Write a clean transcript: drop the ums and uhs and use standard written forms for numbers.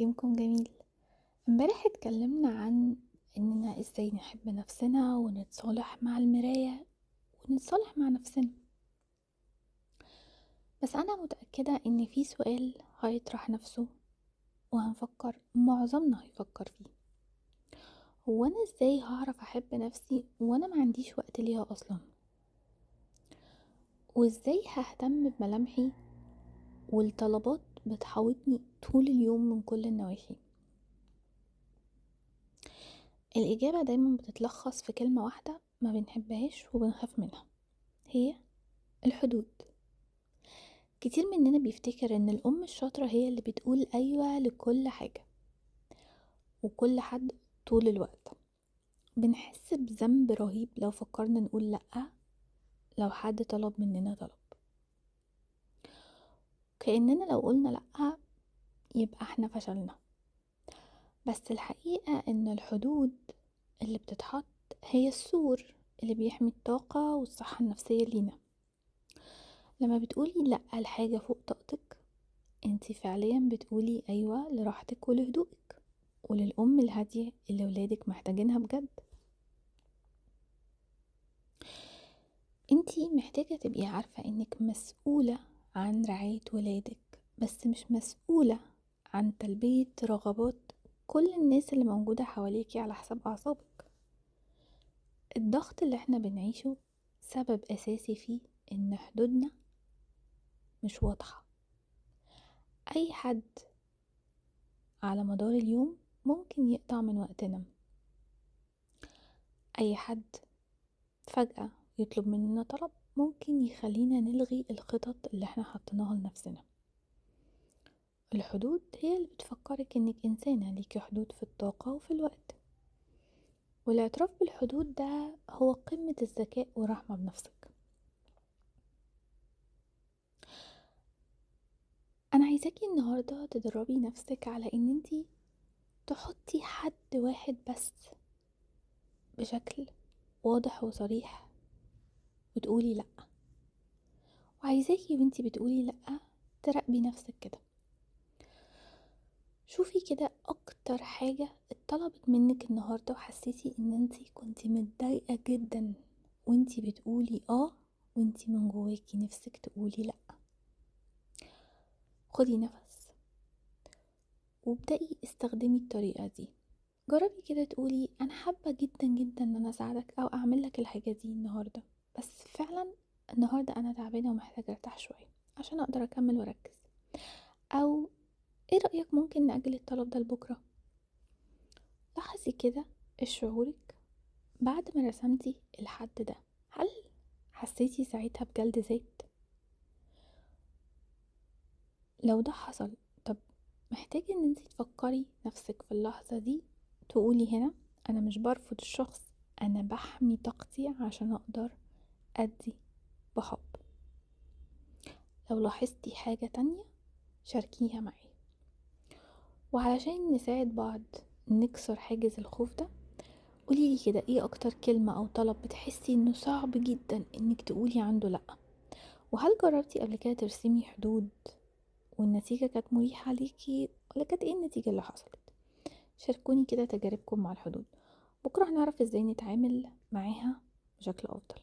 يومكم جميل. امبارح اتكلمنا عن اننا ازاي نحب نفسنا ونتصالح مع المراية ونتصالح مع نفسنا. بس انا متأكدة ان في سؤال هيطرح نفسه وهنفكر معظمنا هيفكر فيه: هو انا ازاي هعرف احب نفسي وانا ما عنديش وقت ليها اصلا؟ وازاي ههتم بملامحي والطلبات بتحاوطني طول اليوم من كل النواحي؟ الإجابة دايما بتتلخص في كلمة واحدة ما بنحبهاش وبنخاف منها، هي الحدود. كتير مننا بيفتكر ان الأم الشاطرة هي اللي بتقول أيوة لكل حاجة وكل حد طول الوقت. بنحس بذنب رهيب لو فكرنا نقول لأ لو حد طلب مننا طلب، كأننا لو قلنا لأ يبقى احنا فشلنا. بس الحقيقة ان الحدود اللي بتتحط هي السور اللي بيحمي الطاقة والصحة النفسية لينا. لما بتقولي لأ لحاجة فوق طاقتك، انتي فعليا بتقولي أيوة لراحتك ولهدوءك وللأم الهادية اللي ولادك محتاجينها بجد. انتي محتاجة تبقي عارفة انك مسؤولة عن رعاية ولادك، بس مش مسؤولة عن تلبية رغبات كل الناس اللي موجودة حواليكي على حساب أعصابك. الضغط اللي احنا بنعيشه سبب أساسي فيه ان حدودنا مش واضحة. أي حد على مدار اليوم ممكن يقطع من وقتنا، أي حد فجأة يطلب مننا طلب ممكن يخلينا نلغي الخطط اللي احنا حطيناها لنفسنا. الحدود هي اللي بتفكرك انك انسانة ليكي حدود في الطاقة وفي الوقت، والاعتراف بالحدود ده هو قمة الذكاء والرحمة بنفسك. انا عايزاكي النهاردة تدربي نفسك على ان انتي تحطي حد واحد بس بشكل واضح وصريح وتقولي لأ. وعايزاكي وانتي بتقولي لأ تراقبي نفسك كده، شوفي كده اكتر حاجة اتطلبت منك النهاردة وحسيتي ان انتي كنتي متضايقة جدا وانتي بتقولي وانتي من جواكي نفسك تقولي لا. خدي نفس وابدأي استخدمي الطريقة دي. جربي كده تقولي انا حابة جدا جدا ان انا اساعدك او اعمل لك الحاجة دي النهاردة، بس فعلا النهاردة انا تعبانة ومحتاجة ارتاح شوية عشان اقدر اكمل واركز. او ايه رأيك ممكن نأجل الطلب ده لبكرة؟ لاحظي كده شعورك بعد ما رسمتي الحد ده، هل حسيتي ساعتها بجلد ذات؟ لو ده حصل، طب محتاجة ان انتي تفكري نفسك في اللحظة دي تقولي هنا انا مش برفض الشخص، انا بحمي طاقتي عشان اقدر ادي بحب. لو لاحظتي حاجة تانية شاركيها معي. وعلشان نساعد بعض نكسر حاجز الخوف ده، قوليلي كده ايه اكتر كلمة او طلب بتحسي انه صعب جدا انك تقولي عنده لأ؟ وهل جربتي قبل كده ترسمي حدود والنتيجة كانت مريحة ليكي ولا كانت ايه النتيجة اللي حصلت؟ شاركوني كده تجاربكم مع الحدود. بكرة هنعرف ازاي نتعامل معاها بشكل افضل.